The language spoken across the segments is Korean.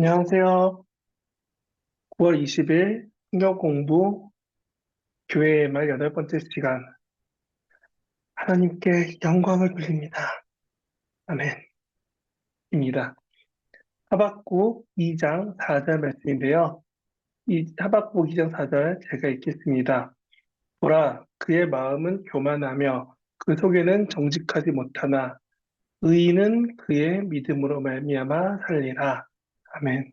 안녕하세요. 9월 20일 성경 공부 교회의 말 8번째 시간 하나님께 영광을 돌립니다. 아멘입니다. 하박국 2장 4절 말씀인데요. 이 하박국 2장 4절 제가 읽겠습니다. 보라, 그의 마음은 교만하며 그 속에는 정직하지 못하나 의인은 그의 믿음으로 말미암아 살리라. 아멘.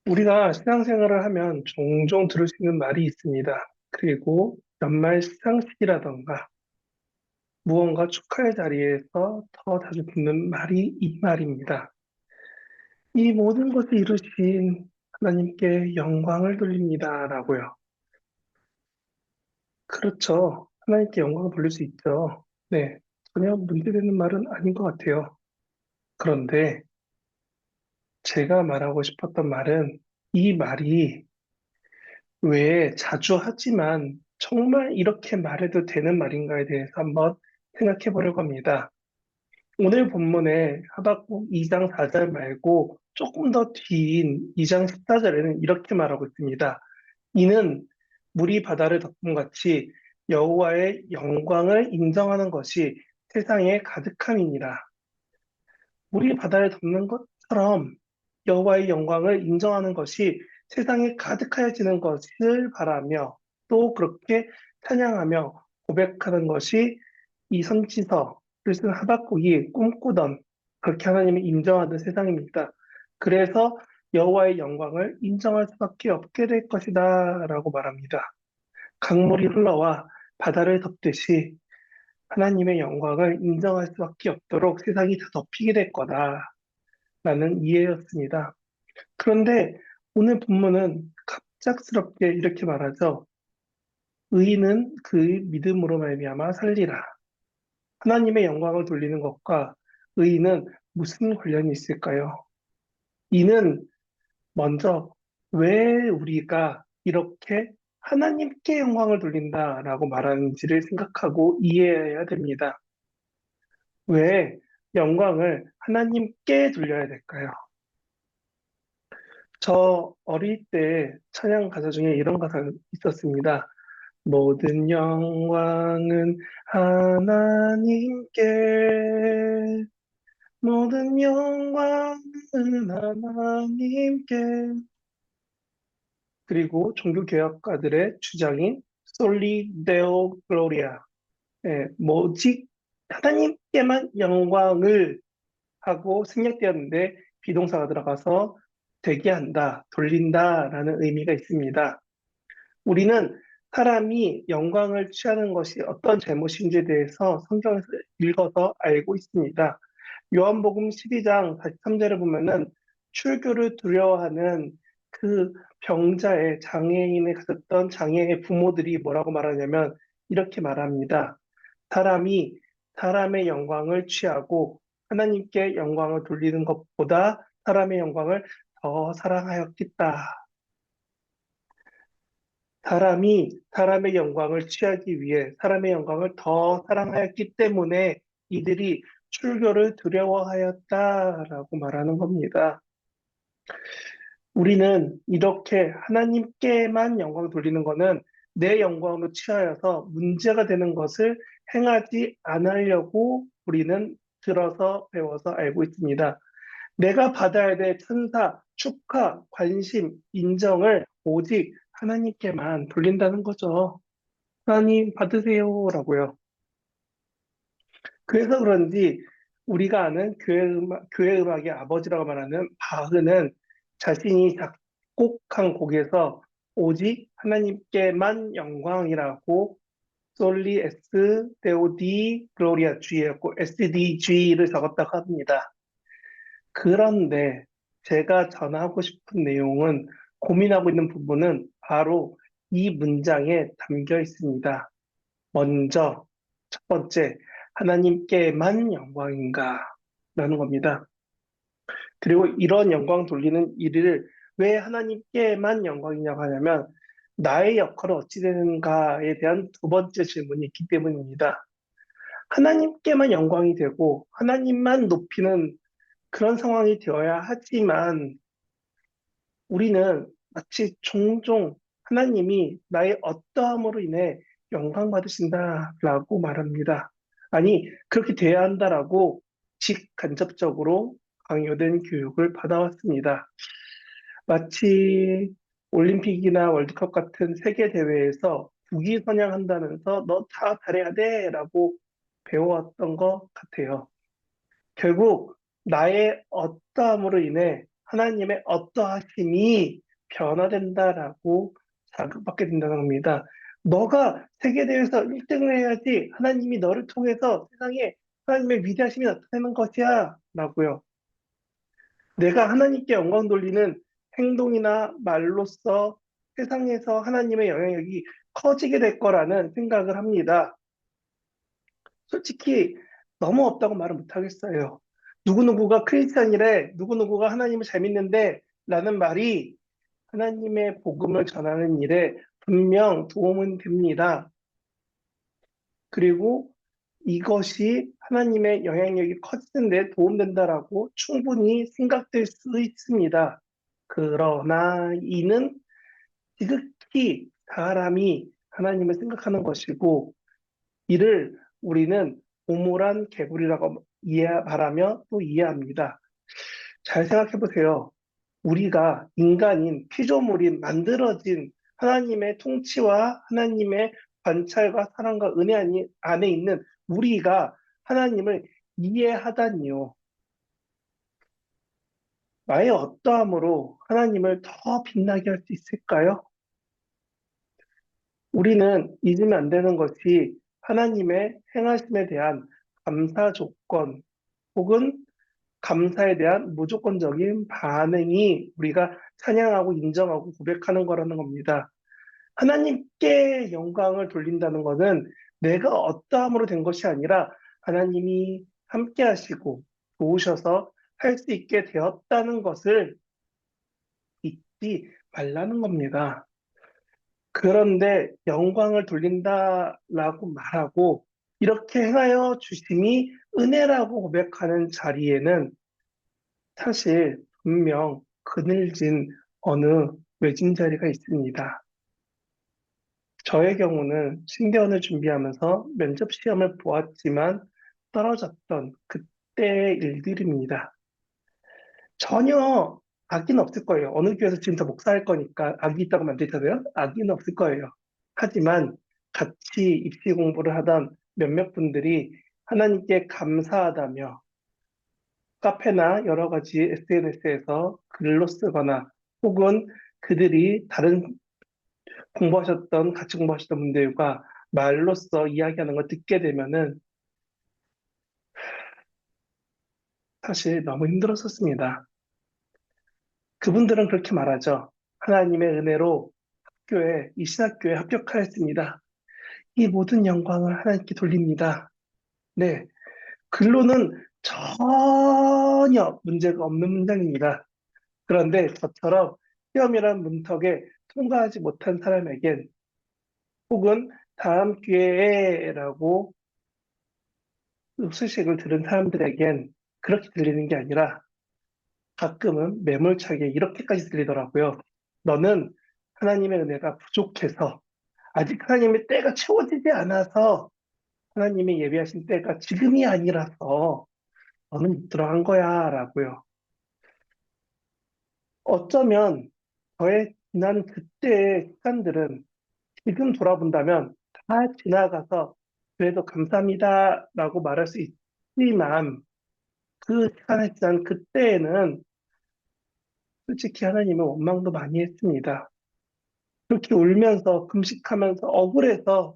우리가 신앙생활을 하면 종종 들을 수 있는 말이 있습니다. 그리고 연말 시상식이라던가 무언가 축하의 자리에서 더 자주 듣는 말이 이 말입니다. 이 모든 것을 이루신 하나님께 영광을 돌립니다. 라고요. 그렇죠. 하나님께 영광을 돌릴 수 있죠. 네. 전혀 문제되는 말은 아닌 것 같아요. 그런데 제가 말하고 싶었던 말은 이 말이 왜 자주 하지만 정말 이렇게 말해도 되는 말인가에 대해서 한번 생각해 보려고 합니다. 오늘 본문의 하박국 2장 4절 말고 조금 더 뒤인 2장 14절에는 이렇게 말하고 있습니다. 이는 물이 바다를 덮음같이 여호와의 영광을 인정하는 것이 세상에 가득함이니라. 물이 바다를 덮는 것처럼 여호와의 영광을 인정하는 것이 세상에 가득하여지는 것을 바라며 또 그렇게 찬양하며 고백하는 것이 이 선지서를 쓴 하박국이 꿈꾸던 그렇게 하나님을 인정하는 세상입니다. 그래서 여호와의 영광을 인정할 수밖에 없게 될 것이다 라고 말합니다. 강물이 흘러와 바다를 덮듯이 하나님의 영광을 인정할 수밖에 없도록 세상이 다 덮이게 될 거다 라는 이해였습니다. 그런데 오늘 본문은 갑작스럽게 이렇게 말하죠. 의인은 그의 믿음으로 말미암아 살리라. 하나님의 영광을 돌리는 것과 의인은 무슨 관련이 있을까요? 이는 먼저 왜 우리가 이렇게 하나님께 영광을 돌린다라고 말하는지를 생각하고 이해해야 됩니다. 왜 영광을 하나님께 돌려야 될까요? 저 어릴 때 찬양 가사 중에 이런 가사가 있었습니다. 모든 영광은 하나님께, 모든 영광은 하나님께. 그리고 종교개혁가들의 주장인 솔리 데오 글로리아, 오직 하나님께만 영광을 하고 생략되었는데 비동사가 들어가서 되게 한다, 돌린다라는 의미가 있습니다. 우리는 사람이 영광을 취하는 것이 어떤 잘못인지에 대해서 성경에서 읽어서 알고 있습니다. 요한복음 12장 43절을 보면은 출교를 두려워하는 그 병자의 장애인에 가졌던 장애의 부모들이 뭐라고 말하냐면 이렇게 말합니다. 사람이 사람의 영광을 취하고 하나님께 영광을 돌리는 것보다 사람의 영광을 더 사랑하였겠다. 사람이 사람의 영광을 취하기 위해 사람의 영광을 더 사랑하였기 때문에 이들이 출교를 두려워하였다라고 말하는 겁니다. 우리는 이렇게 하나님께만 영광을 돌리는 것은 내 영광으로 취하여서 문제가 되는 것을 행하지 않으려고 우리는 들어서 배워서 알고 있습니다. 내가 받아야 될 천사, 축하, 관심, 인정을 오직 하나님께만 돌린다는 거죠. 하나님 받으세요라고요. 그래서 그런지 우리가 아는 교회 음악의 아버지라고 말하는 바흐는 자신이 작곡한 곡에서 오직 하나님께만 영광이라고 솔리 에스 데오디 글로리아 G였고 SDG를 적었다고 합니다. 그런데 제가 전하고 싶은 내용은 고민하고 있는 부분은 바로 이 문장에 담겨 있습니다. 먼저 첫 번째, 하나님께만 영광인가? 라는 겁니다. 그리고 이런 영광 돌리는 일을 왜 하나님께만 영광이냐고 하냐면 나의 역할은 어찌 되는가에 대한 두 번째 질문이 있기 때문입니다. 하나님께만 영광이 되고 하나님만 높이는 그런 상황이 되어야 하지만 우리는 마치 종종 하나님이 나의 어떠함으로 인해 영광 받으신다라고 말합니다. 아니, 그렇게 돼야 한다라고 직간접적으로 강요된 교육을 받아왔습니다. 마치 올림픽이나 월드컵 같은 세계 대회에서 국위 선양한다면서 너 다 잘해야 돼라고 배워왔던 것 같아요. 결국 나의 어떠함으로 인해 하나님의 어떠하심이 변화된다라고 자극받게 된다는 겁니다. 너가 세계대회에서 1등을 해야지 하나님이 너를 통해서 세상에 하나님의 위대하심이 나타나는 것이야 라고요. 내가 하나님께 영광 돌리는 행동이나 말로써 세상에서 하나님의 영향력이 커지게 될 거라는 생각을 합니다. 솔직히 너무 없다고 말은 못하겠어요. 누구누구가 크리스찬이래, 누구누구가 하나님을 잘 믿는데 라는 말이 하나님의 복음을 전하는 일에 분명 도움은 됩니다. 그리고 이것이 하나님의 영향력이 커지는 데 도움된다라고 충분히 생각될 수 있습니다. 그러나 이는 지극히 사람이 하나님을 생각하는 것이고 이를 우리는 오물한 개구리라고 말하며 또 이해합니다. 잘 생각해 보세요. 우리가 인간인 피조물인 만들어진 하나님의 통치와 하나님의 관찰과 사랑과 은혜 안에 있는 우리가 하나님을 이해하다니요. 나의 어떠함으로 하나님을 더 빛나게 할 수 있을까요? 우리는 잊으면 안 되는 것이 하나님의 행하심에 대한 감사 조건 혹은 감사에 대한 무조건적인 반응이 우리가 찬양하고 인정하고 고백하는 거라는 겁니다. 하나님께 영광을 돌린다는 것은 내가 어떠함으로 된 것이 아니라 하나님이 함께 하시고 도우셔서 할 수 있게 되었다는 것을 잊지 말라는 겁니다. 그런데 영광을 돌린다라고 말하고 이렇게 행하여 주심이 은혜라고 고백하는 자리에는 사실 분명 그늘진 어느 외진 자리가 있습니다. 저의 경우는 신대원을 준비하면서 면접 시험을 보았지만 떨어졌던 그때의 일들입니다. 전혀 악의는 없을 거예요. 어느 교회에서 지금 다 목사할 거니까 악이 있다고 만들잖아요. 악의는 없을 거예요. 하지만 같이 입시 공부를 하던 몇몇 분들이 하나님께 감사하다며 카페나 여러 가지 SNS에서 글로 쓰거나 혹은 그들이 다른 같이 공부하셨던 분들과 말로써 이야기하는 걸 듣게 되면은 사실 너무 힘들었었습니다. 그분들은 그렇게 말하죠. 하나님의 은혜로 이 신학교에 합격하였습니다. 이 모든 영광을 하나님께 돌립니다. 네. 글로는 전혀 문제가 없는 문장입니다. 그런데 저처럼 시험이란 문턱에 통과하지 못한 사람에겐 혹은 다음 기회에라고 수식을 들은 사람들에겐 그렇게 들리는 게 아니라 가끔은 매몰차게 이렇게까지 들리더라고요. 너는 하나님의 은혜가 부족해서 아직 하나님의 때가 채워지지 않아서 하나님의 예비하신 때가 지금이 아니라서 너는 못 들어간 거야 라고요. 어쩌면 저의 지난 그때의 시간들은 지금 돌아본다면 다 지나가서 그래도 감사합니다라고 말할 수 있지만 그 시간에 지난 그때에는 솔직히 하나님은 원망도 많이 했습니다. 그렇게 울면서 금식하면서 억울해서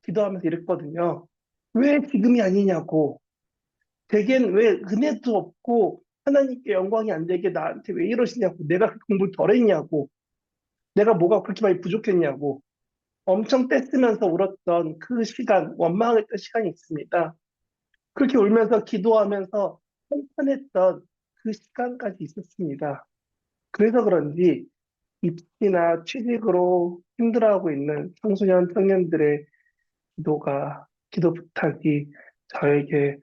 기도하면서 이랬거든요. 왜 지금이 아니냐고. 대개는 왜 은혜도 없고 하나님께 영광이 안 되게 나한테 왜 이러시냐고. 내가 그 공부를 덜 했냐고. 내가 뭐가 그렇게 많이 부족했냐고. 엄청 떼쓰면서 울었던 그 시간, 원망했던 시간이 있습니다. 그렇게 울면서 기도하면서 한탄했던 그 시간까지 있었습니다. 그래서 그런지 입시나 취직으로 힘들어하고 있는 청소년, 청년들의 기도 부탁이 저에게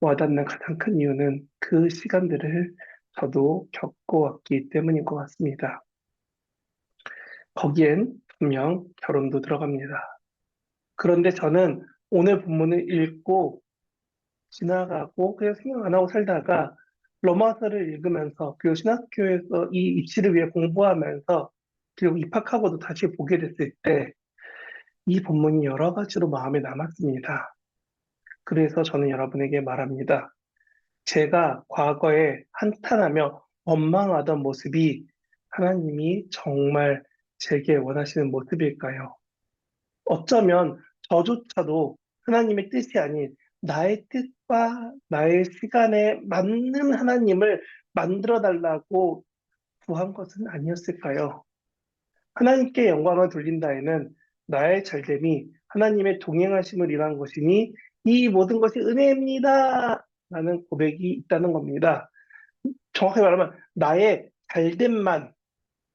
와닿는 가장 큰 이유는 그 시간들을 저도 겪어왔기 때문인 것 같습니다. 거기엔 분명 결혼도 들어갑니다. 그런데 저는 오늘 본문을 읽고 지나가고 그냥 생각 안 하고 살다가 로마서를 읽으면서 그리고 신학교에서 이 입시를 위해 공부하면서 그리고 입학하고도 다시 보게 됐을 때 이 본문이 여러 가지로 마음에 남았습니다. 그래서 저는 여러분에게 말합니다. 제가 과거에 한탄하며 원망하던 모습이 하나님이 정말 제게 원하시는 모습일까요? 어쩌면 저조차도 하나님의 뜻이 아닌 나의 뜻과 나의 시간에 맞는 하나님을 만들어 달라고 구한 것은 아니었을까요? 하나님께 영광을 돌린다에는 나의 잘됨이 하나님의 동행하심을 일한 것이니 이 모든 것이 은혜입니다. 라는 고백이 있다는 겁니다. 정확히 말하면 나의 잘됨만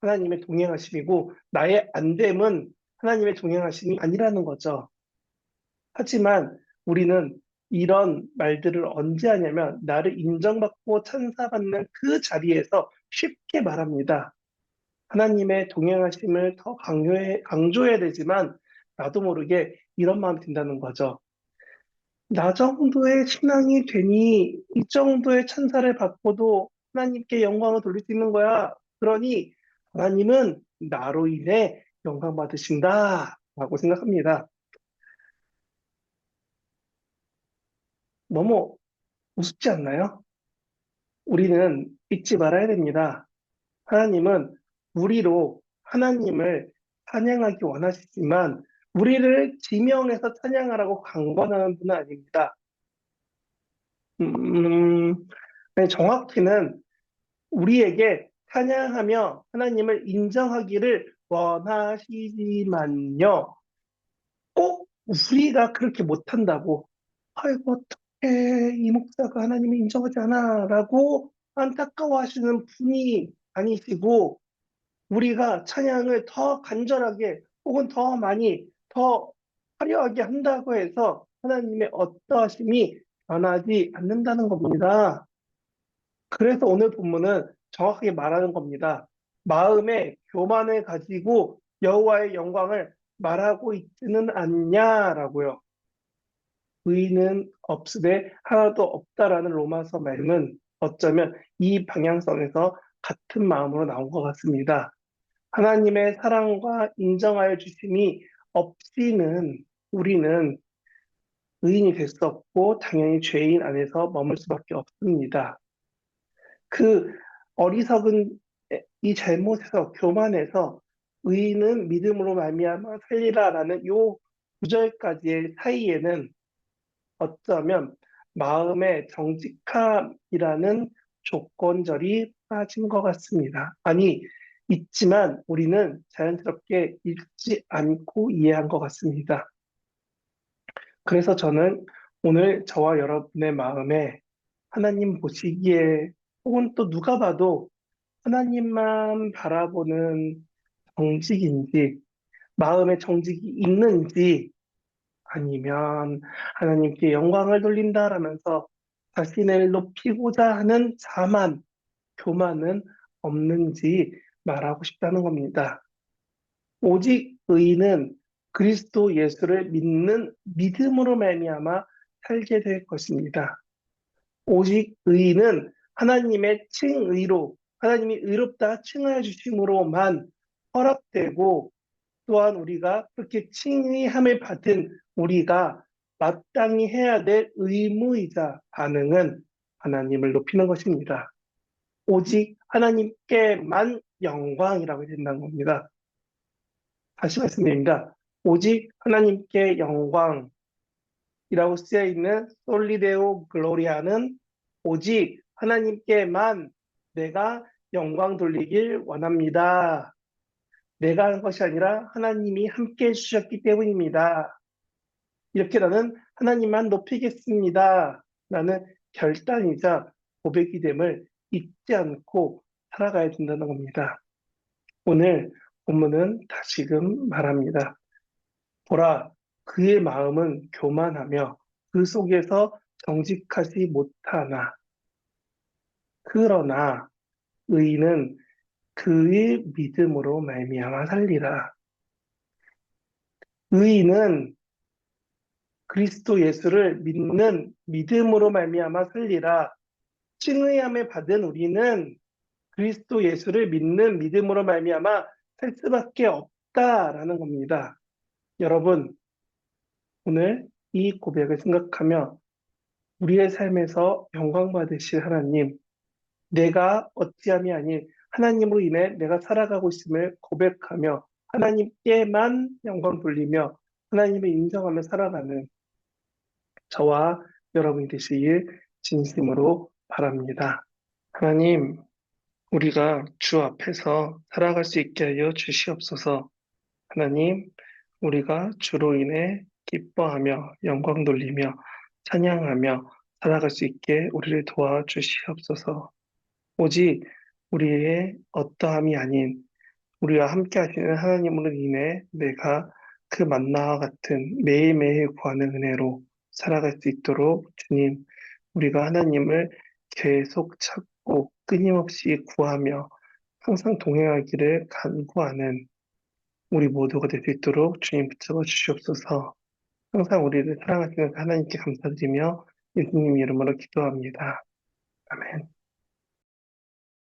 하나님의 동행하심이고 나의 안됨은 하나님의 동행하심이 아니라는 거죠. 하지만 우리는 이런 말들을 언제 하냐면 나를 인정받고 찬사받는 그 자리에서 쉽게 말합니다. 하나님의 동행하심을 더 강조해야 되지만 나도 모르게 이런 마음이 든다는 거죠. 나 정도의 신앙이 되니 이 정도의 찬사를 받고도 하나님께 영광을 돌릴 수 있는 거야. 그러니 하나님은 나로 인해 영광 받으신다. 라고 생각합니다. 너무 우습지 않나요? 우리는 잊지 말아야 됩니다. 하나님은 우리로 하나님을 찬양하기 원하시지만 우리를 지명해서 찬양하라고 강권하는 분은 아닙니다. 음, 네, 정확히는 우리에게 찬양하며 하나님을 인정하기를 원하시지만요. 꼭 우리가 그렇게 못한다고, 아이고, 어떡해, 이 목사가 하나님을 인정하지 않아, 라고 안타까워하시는 분이 아니시고, 우리가 찬양을 더 간절하게 혹은 더 많이, 더 화려하게 한다고 해서 하나님의 어떠하심이 변하지 않는다는 겁니다. 그래서 오늘 본문은 정확하게 말하는 겁니다. 마음의 교만을 가지고 여호와의 영광을 말하고 있지는 않냐라고요. 의인은 없으되 하나도 없다라는 로마서 말씀은 어쩌면 이 방향성에서 같은 마음으로 나온 것 같습니다. 하나님의 사랑과 인정하여 주심이 없이는 우리는 의인이 될 수 없고 당연히 죄인 안에서 머물 수밖에 없습니다. 그 어리석은 이 잘못에서 교만해서 의인은 믿음으로 말미암아 살리라라는 요 구절까지의 사이에는 어쩌면 마음의 정직함이라는 조건절이 빠진 것 같습니다. 아니, 있지만 우리는 자연스럽게 읽지 않고 이해한 것 같습니다. 그래서 저는 오늘 저와 여러분의 마음에 하나님 보시기에 혹은 또 누가 봐도 하나님만 바라보는 정직인지, 마음의 정직이 있는지, 아니면 하나님께 영광을 돌린다라면서 자신을 높이고자 하는 자만, 교만은 없는지 말하고 싶다는 겁니다. 오직 의인은 그리스도 예수를 믿는 믿음으로 말미암아 살게 될 것입니다. 오직 의인은 하나님의 칭의로 하나님이 의롭다 칭하여 주심으로만 허락되고 또한 우리가 그렇게 칭의함을 받은 우리가 마땅히 해야 될 의무이자 반응은 하나님을 높이는 것입니다. 오직 하나님께만 영광이라고 된다는 겁니다. 다시 말씀드립니다. 오직 하나님께 영광 이라고 쓰여 있는 솔리데오 글로리아는 오직 하나님께만 내가 영광 돌리길 원합니다. 내가 하는 것이 아니라 하나님이 함께 해주셨기 때문입니다. 이렇게 나는 하나님만 높이겠습니다. 라는 결단이자 고백이 됨을 잊지 않고 살아가야 된다는 겁니다. 오늘 본문은 다시금 말합니다. 보라, 그의 마음은 교만하며 그 속에서 정직하지 못하나 그러나 의인은 그의 믿음으로 말미암아 살리라. 의인은 그리스도 예수를 믿는 믿음으로 말미암아 살리라. 칭의함을 받은 우리는 그리스도 예수를 믿는 믿음으로 말미암아 살 수밖에 없다라는 겁니다. 여러분, 오늘 이 고백을 생각하며 우리의 삶에서 영광 받으실 하나님, 내가 어찌함이 아닌 하나님으로 인해 내가 살아가고 있음을 고백하며 하나님께만 영광 돌리며 하나님을 인정하며 살아가는 저와 여러분이 되시길 진심으로 바랍니다. 하나님, 우리가 주 앞에서 살아갈 수 있게 하여 주시옵소서. 하나님, 우리가 주로 인해 기뻐하며 영광 돌리며 찬양하며 살아갈 수 있게 우리를 도와주시옵소서. 오직 우리의 어떠함이 아닌 우리와 함께 하시는 하나님으로 인해 내가 그 만나와 같은 매일매일 구하는 은혜로 살아갈 수 있도록 주님, 우리가 하나님을 계속 찾고 끊임없이 구하며 항상 동행하기를 간구하는 우리 모두가 될 수 있도록 주님 붙잡아 주시옵소서. 항상 우리를 사랑하시는 하나님께 감사드리며 예수님 이름으로 기도합니다. 아멘.